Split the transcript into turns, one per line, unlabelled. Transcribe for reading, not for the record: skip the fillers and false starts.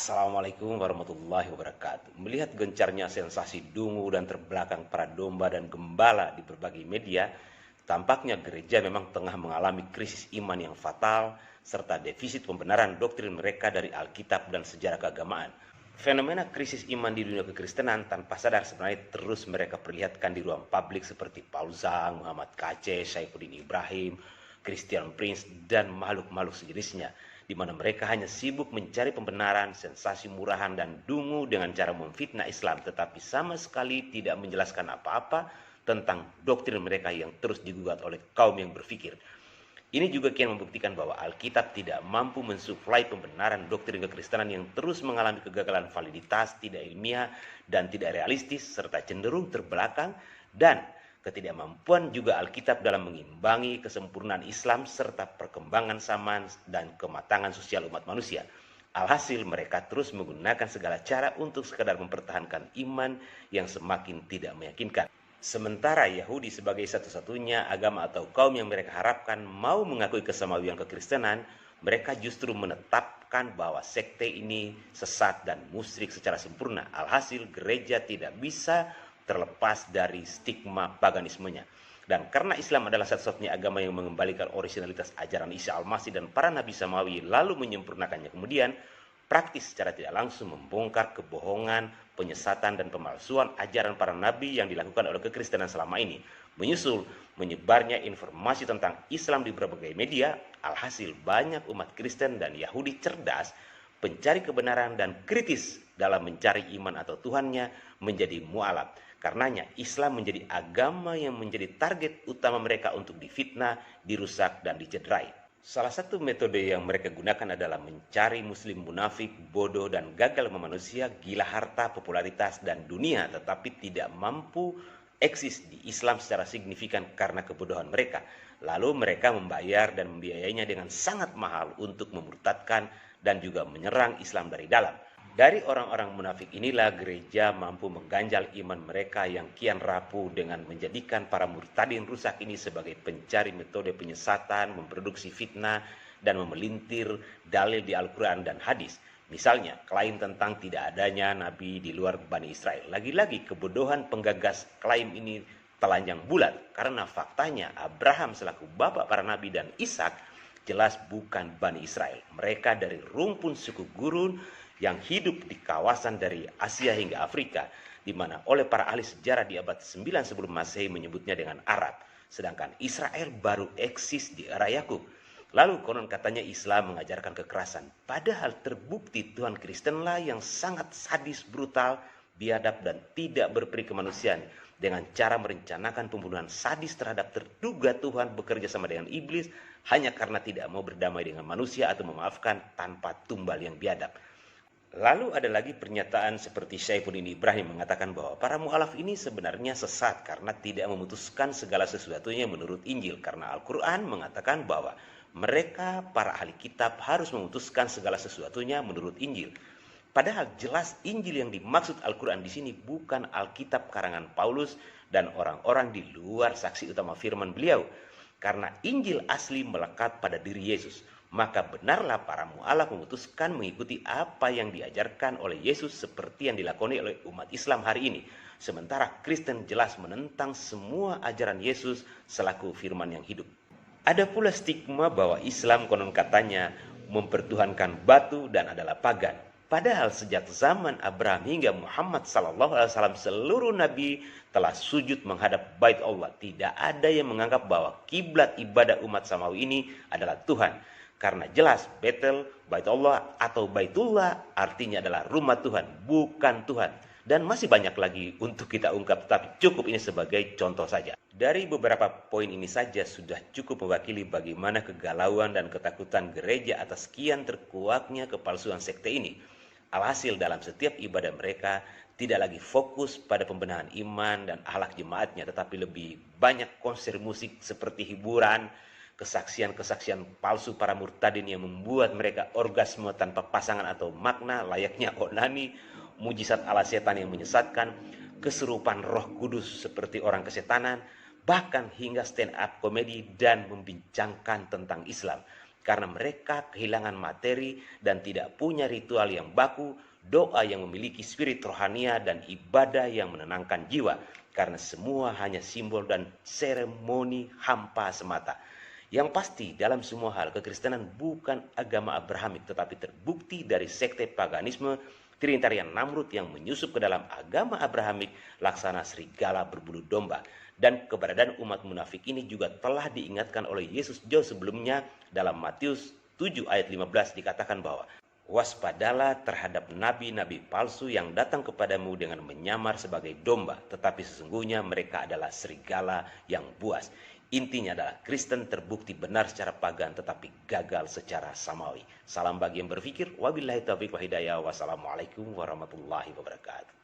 Assalamualaikum warahmatullahi wabarakatuh. Melihat gencarnya sensasi dungu dan terbelakang para domba dan gembala di berbagai media, tampaknya gereja memang tengah mengalami krisis iman yang fatal serta defisit pembenaran doktrin mereka dari Alkitab dan sejarah keagamaan. Fenomena krisis iman di dunia kekristenan tanpa sadar sebenarnya terus mereka perlihatkan di ruang publik seperti Paul Zhang, Muhammad Kaceh, Saifuddin Ibrahim, Christian Prince, dan makhluk-makhluk sejenisnya, di mana mereka hanya sibuk mencari pembenaran, sensasi murahan, dan dungu dengan cara memfitnah Islam, tetapi sama sekali tidak menjelaskan apa-apa tentang doktrin mereka yang terus digugat oleh kaum yang berpikir. Ini juga kian membuktikan bahwa Alkitab tidak mampu mensuplai pembenaran doktrin kekristenan yang terus mengalami kegagalan validitas, tidak ilmiah, dan tidak realistis, serta cenderung terbelakang, dan ketidakmampuan juga Alkitab dalam mengimbangi kesempurnaan Islam serta perkembangan zaman dan kematangan sosial umat manusia. Alhasil mereka terus menggunakan segala cara untuk sekadar mempertahankan iman yang semakin tidak meyakinkan. Sementara Yahudi sebagai satu-satunya agama atau kaum yang mereka harapkan mau mengakui kesamawian kekristenan, mereka justru menetapkan bahwa sekte ini sesat dan musyrik secara sempurna. Alhasil gereja tidak bisa terlepas dari stigma paganismenya. Dan karena Islam adalah satu-satunya agama yang mengembalikan originalitas ajaran Isa Al-Masih dan para nabi samawi lalu menyempurnakannya kemudian, praktis secara tidak langsung membongkar kebohongan, penyesatan, dan pemalsuan ajaran para nabi yang dilakukan oleh kekristenan selama ini. Menyusul menyebarnya informasi tentang Islam di berbagai media, alhasil banyak umat Kristen dan Yahudi cerdas, pencari kebenaran dan kritis dalam mencari iman atau Tuhannya menjadi mualaf. Karenanya Islam menjadi agama yang menjadi target utama mereka untuk difitnah, dirusak, dan dicederai. Salah satu metode yang mereka gunakan adalah mencari muslim munafik, bodoh, dan gagal manusia, gila harta, popularitas, dan dunia, tetapi tidak mampu eksis di Islam secara signifikan karena kebodohan mereka. Lalu mereka membayar dan membiayainya dengan sangat mahal untuk memurtadkan dan juga menyerang Islam dari dalam. Dari orang-orang munafik inilah gereja mampu mengganjal iman mereka yang kian rapuh dengan menjadikan para murtadin rusak ini sebagai pencari metode penyesatan, memproduksi fitnah, dan memelintir dalil di Al-Quran dan hadis. Misalnya, klaim tentang tidak adanya nabi di luar Bani Israel. Lagi-lagi kebodohan penggagas klaim ini telanjang bulat karena faktanya Abraham selaku bapak para nabi dan Ishak jelas bukan Bani Israel. Mereka dari rumpun suku Gurun yang hidup di kawasan dari Asia hingga Afrika, di mana oleh para ahli sejarah di abad 9 sebelum Masehi menyebutnya dengan Arab, sedangkan Israel baru eksis di era Yakub. Lalu konon katanya Islam mengajarkan kekerasan, padahal terbukti Tuhan Kristenlah yang sangat sadis, brutal, biadab, dan tidak berperi kemanusiaan dengan cara merencanakan pembunuhan sadis terhadap terduga Tuhan bekerja sama dengan iblis hanya karena tidak mau berdamai dengan manusia atau memaafkan tanpa tumbal yang biadab. Lalu ada lagi pernyataan seperti Saifuddin Ibrahim mengatakan bahwa para mu'alaf ini sebenarnya sesat karena tidak memutuskan segala sesuatunya menurut Injil. Karena Al-Quran mengatakan bahwa mereka para ahli kitab harus memutuskan segala sesuatunya menurut Injil. Padahal jelas Injil yang dimaksud Al-Quran di sini bukan Alkitab karangan Paulus dan orang-orang di luar saksi utama firman beliau. Karena Injil asli melekat pada diri Yesus. Maka benarlah para mu'alaf memutuskan mengikuti apa yang diajarkan oleh Yesus seperti yang dilakoni oleh umat Islam hari ini. Sementara Kristen jelas menentang semua ajaran Yesus selaku firman yang hidup. Ada pula stigma bahwa Islam konon katanya mempertuhankan batu dan adalah pagan. Padahal sejak zaman Abraham hingga Muhammad SAW seluruh nabi telah sujud menghadap Bait Allah. Tidak ada yang menganggap bahwa kiblat ibadah umat samawi ini adalah Tuhan. Karena jelas Betel, Bait Allah atau Baitullah artinya adalah rumah Tuhan, bukan Tuhan. Dan masih banyak lagi untuk kita ungkap, tapi cukup ini sebagai contoh saja. Dari beberapa poin ini saja sudah cukup mewakili bagaimana kegalauan dan ketakutan gereja atas kian terkuaknya kepalsuan sekte ini. Alhasil dalam setiap ibadah mereka tidak lagi fokus pada pembenahan iman dan akhlak jemaatnya, tetapi lebih banyak konser musik seperti hiburan, kesaksian-kesaksian palsu para murtadin yang membuat mereka orgasme tanpa pasangan atau makna layaknya onani, mujizat ala setan yang menyesatkan, kesurupan roh kudus seperti orang kesetanan, bahkan hingga stand up komedi dan membincangkan tentang Islam. karena mereka kehilangan materi dan tidak punya ritual yang baku, doa yang memiliki spirit rohania dan ibadah yang menenangkan jiwa, karena semua hanya simbol dan seremoni hampa semata. Yang pasti dalam semua hal kekristenan bukan agama Abrahamik, tetapi terbukti dari sekte paganisme Trinitarian Namrud yang menyusup ke dalam agama Abrahamik laksana serigala berbulu domba. Dan keberadaan umat munafik ini juga telah diingatkan oleh Yesus jauh sebelumnya. Dalam Matius 7 ayat 15 dikatakan bahwa waspadalah terhadap nabi-nabi palsu yang datang kepadamu dengan menyamar sebagai domba, tetapi sesungguhnya mereka adalah serigala yang buas. Intinya adalah Kristen terbukti benar secara pagan tetapi gagal secara samawi. Salam bagi yang berpikir. Wabillahi taufiq wa hidayah. Wassalamualaikum warahmatullahi wabarakatuh.